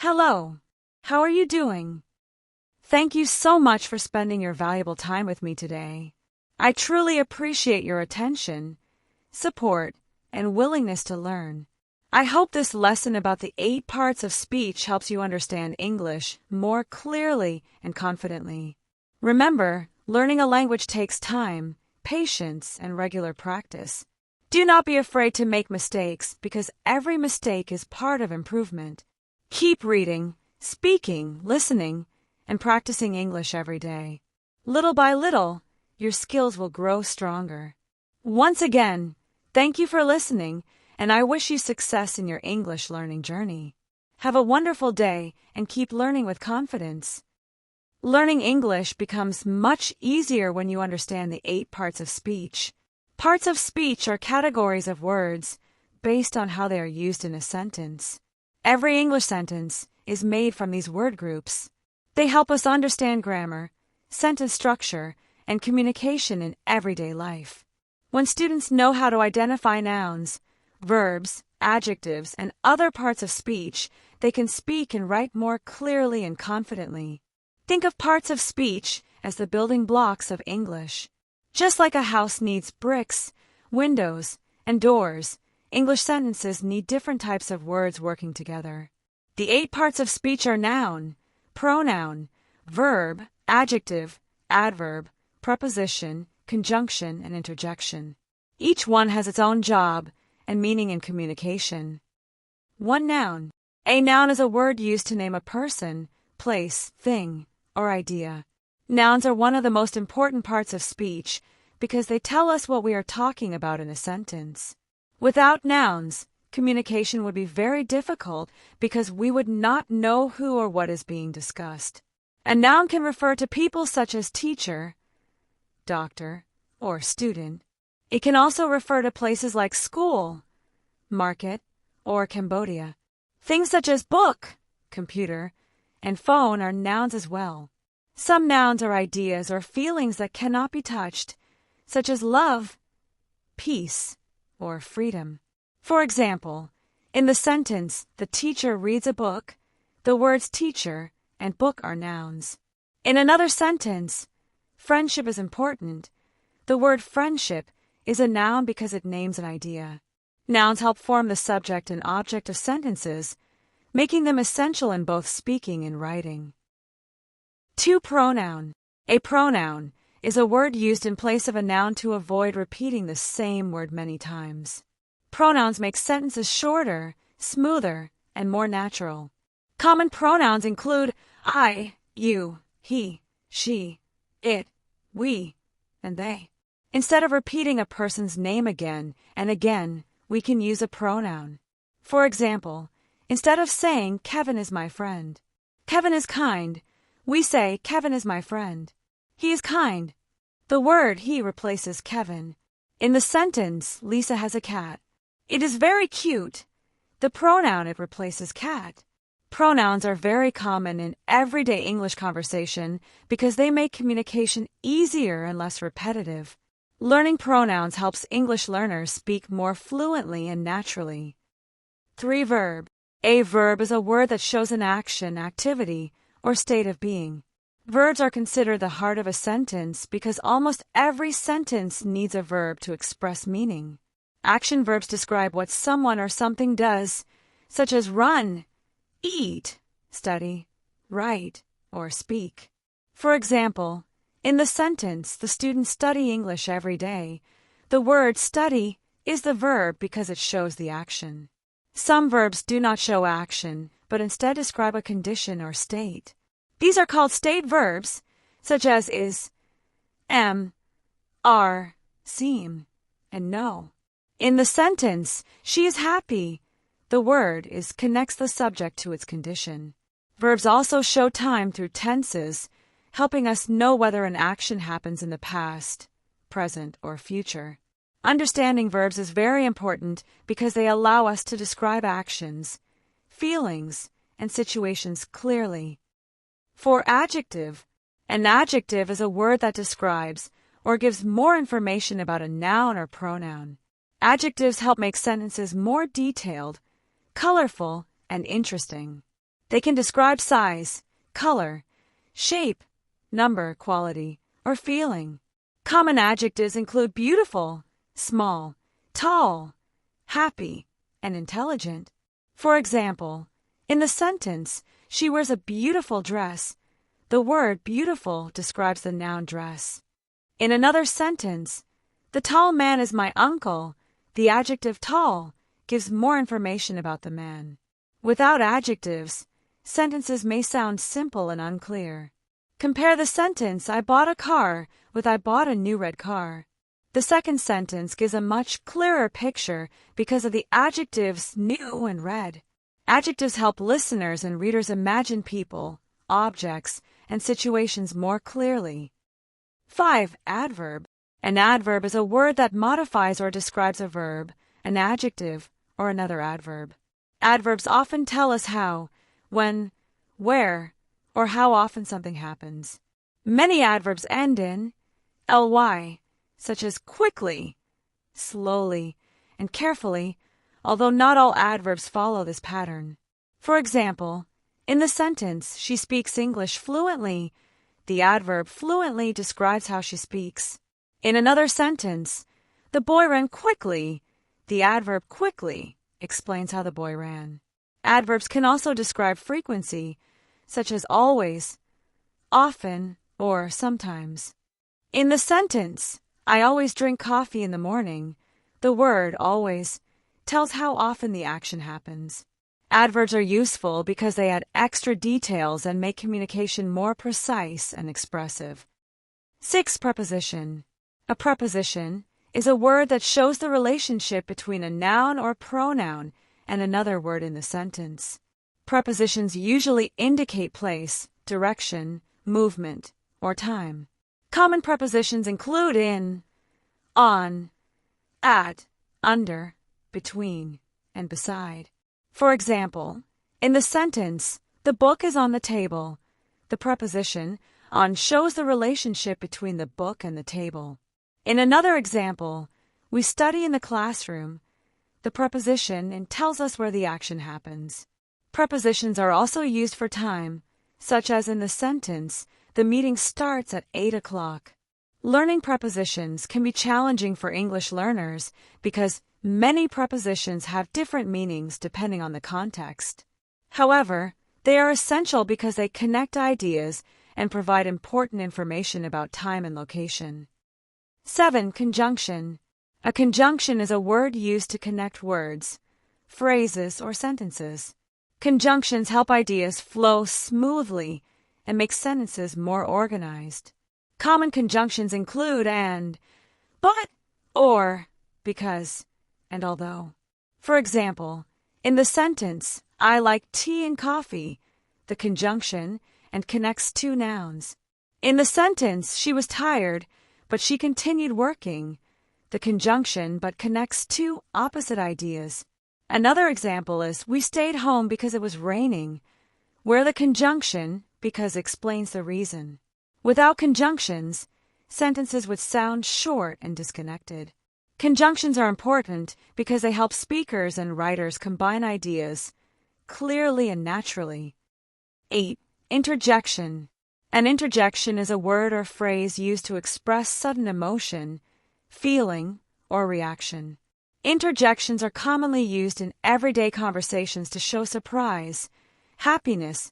Hello. How are you doing? Thank you so much for spending your valuable time with me today. I truly appreciate your attention, support, and willingness to learn. I hope this lesson about the 8 parts of speech helps you understand English more clearly and confidently. Remember, learning a language takes time, patience, and regular practice. Do not be afraid to make mistakes because every mistake is part of improvement. Keep reading, speaking, listening, and practicing English every day. Little by little, your skills will grow stronger. Once again, thank you for listening, and I wish you success in your English learning journey. Have a wonderful day and keep learning with confidence. Learning English becomes much easier when you understand the 8 parts of speech. Parts of speech are categories of words based on how they are used in a sentence. Every English sentence is made from these word groups. They help us understand grammar, sentence structure, and communication in everyday life. When students know how to identify nouns, verbs, adjectives, and other parts of speech, they can speak and write more clearly and confidently. Think of parts of speech as the building blocks of English. Just like a house needs bricks, windows, and doors, English sentences need different types of words working together. The 8 parts of speech are noun, pronoun, verb, adjective, adverb, preposition, conjunction, and interjection. Each one has its own job and meaning in communication. 1 noun. A noun is a word used to name a person, place, thing, or idea. Nouns are one of the most important parts of speech because they tell us what we are talking about in a sentence. Without nouns, communication would be very difficult because we would not know who or what is being discussed. A noun can refer to people such as teacher, doctor, or student. It can also refer to places like school, market, or Cambodia. Things such as book, computer, and phone are nouns as well. Some nouns are ideas or feelings that cannot be touched, such as love, peace, or freedom. For example, in the sentence, the teacher reads a book, the words teacher and book are nouns. In another sentence, friendship is important. The word friendship is a noun because it names an idea. Nouns help form the subject and object of sentences, making them essential in both speaking and writing. 2 pronoun. A pronoun is a word used in place of a noun to avoid repeating the same word many times. Pronouns make sentences shorter, smoother, and more natural. Common pronouns include I, you, he, she, it, we, and they. Instead of repeating a person's name again and again, we can use a pronoun. For example, instead of saying Kevin is my friend, Kevin is kind, we say Kevin is my friend. He is kind. The word he replaces Kevin. In the sentence, Lisa has a cat. It is very cute. The pronoun it replaces cat. Pronouns are very common in everyday English conversation because they make communication easier and less repetitive. Learning pronouns helps English learners speak more fluently and naturally. 3 verb. A verb is a word that shows an action, activity, or state of being. Verbs are considered the heart of a sentence because almost every sentence needs a verb to express meaning. Action verbs describe what someone or something does, such as run, eat, study, write, or speak. For example, in the sentence, the students study English every day, the word study is the verb because it shows the action. Some verbs do not show action, but instead describe a condition or state. These are called state verbs, such as is, am, are, seem, and know. In the sentence, she is happy, the word is connects the subject to its condition. Verbs also show time through tenses, helping us know whether an action happens in the past, present, or future. Understanding verbs is very important because they allow us to describe actions, feelings, and situations clearly. For adjective, an adjective is a word that describes or gives more information about a noun or pronoun. Adjectives help make sentences more detailed, colorful, and interesting. They can describe size, color, shape, number, quality, or feeling. Common adjectives include beautiful, small, tall, happy, and intelligent. For example, in the sentence, she wears a beautiful dress, the word beautiful describes the noun dress. In another sentence, the tall man is my uncle, the adjective tall gives more information about the man. Without adjectives, sentences may sound simple and unclear. Compare the sentence, I bought a car, with I bought a new red car. The second sentence gives a much clearer picture because of the adjectives new and red. Adjectives help listeners and readers imagine people, objects, and situations more clearly. 5. Adverb. An adverb is a word that modifies or describes a verb, an adjective, or another adverb. Adverbs often tell us how, when, where, or how often something happens. Many adverbs end in ly, such as quickly, slowly, and carefully, although not all adverbs follow this pattern. For example, in the sentence, she speaks English fluently, the adverb fluently describes how she speaks. In another sentence, the boy ran quickly, the adverb quickly explains how the boy ran. Adverbs can also describe frequency, such as always, often, or sometimes. In the sentence, I always drink coffee in the morning, the word always tells how often the action happens. Adverbs are useful because they add extra details and make communication more precise and expressive. 6. Preposition. A preposition is a word that shows the relationship between a noun or pronoun and another word in the sentence. Prepositions usually indicate place, direction, movement, or time. Common prepositions include in, on, at, under, between, and beside. For example, in the sentence, the book is on the table, the preposition on shows the relationship between the book and the table. In another example, we study in the classroom, the preposition in tells us where the action happens. Prepositions are also used for time, such as in the sentence, the meeting starts at 8 o'clock. Learning prepositions can be challenging for English learners because many prepositions have different meanings depending on the context. However, they are essential because they connect ideas and provide important information about time and location. 7. Conjunction. A conjunction is a word used to connect words, phrases, or sentences. Conjunctions help ideas flow smoothly and make sentences more organized. Common conjunctions include and, but, or, because, and although. For example, in the sentence, I like tea and coffee, the conjunction and connects two nouns. In the sentence, she was tired, but she continued working, the conjunction but connects two opposite ideas. Another example is, we stayed home because it was raining, where the conjunction, because explains the reason. Without conjunctions, sentences would sound short and disconnected. Conjunctions are important because they help speakers and writers combine ideas clearly and naturally. 8. Interjection. An interjection is a word or phrase used to express sudden emotion, feeling, or reaction. Interjections are commonly used in everyday conversations to show surprise, happiness,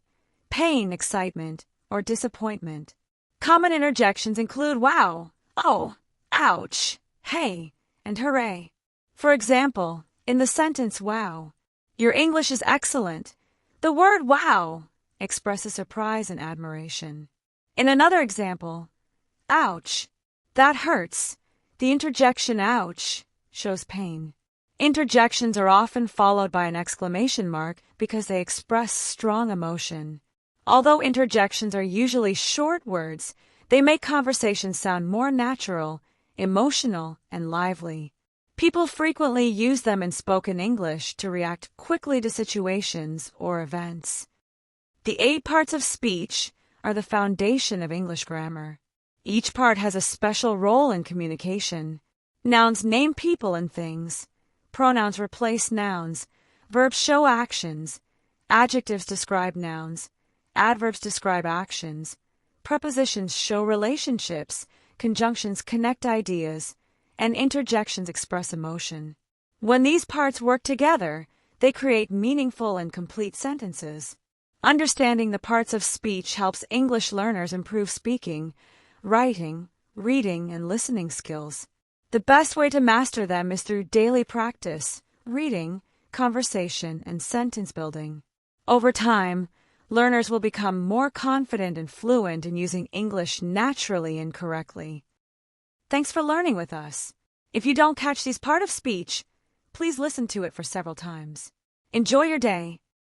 pain, excitement, or disappointment. Common interjections include wow, oh, ouch, hey, and hooray. For example, in the sentence wow, your English is excellent, the word wow expresses surprise and admiration. In another example, ouch, that hurts, the interjection ouch shows pain. Interjections are often followed by an exclamation mark because they express strong emotion. Although interjections are usually short words, they make conversations sound more natural, emotional, and lively. People frequently use them in spoken English to react quickly to situations or events. The 8 parts of speech are the foundation of English grammar. Each part has a special role in communication. Nouns name people and things. Pronouns replace nouns. Verbs show actions. Adjectives describe nouns, adverbs describe actions, prepositions show relationships, conjunctions connect ideas, and interjections express emotion. When these parts work together, they create meaningful and complete sentences. Understanding the parts of speech helps English learners improve speaking, writing, reading, and listening skills. The best way to master them is through daily practice, reading, conversation, and sentence building. Over time, learners will become more confident and fluent in using English naturally and correctly. Thanks for learning with us. If you don't catch these parts of speech, please listen to it for several times. Enjoy your day.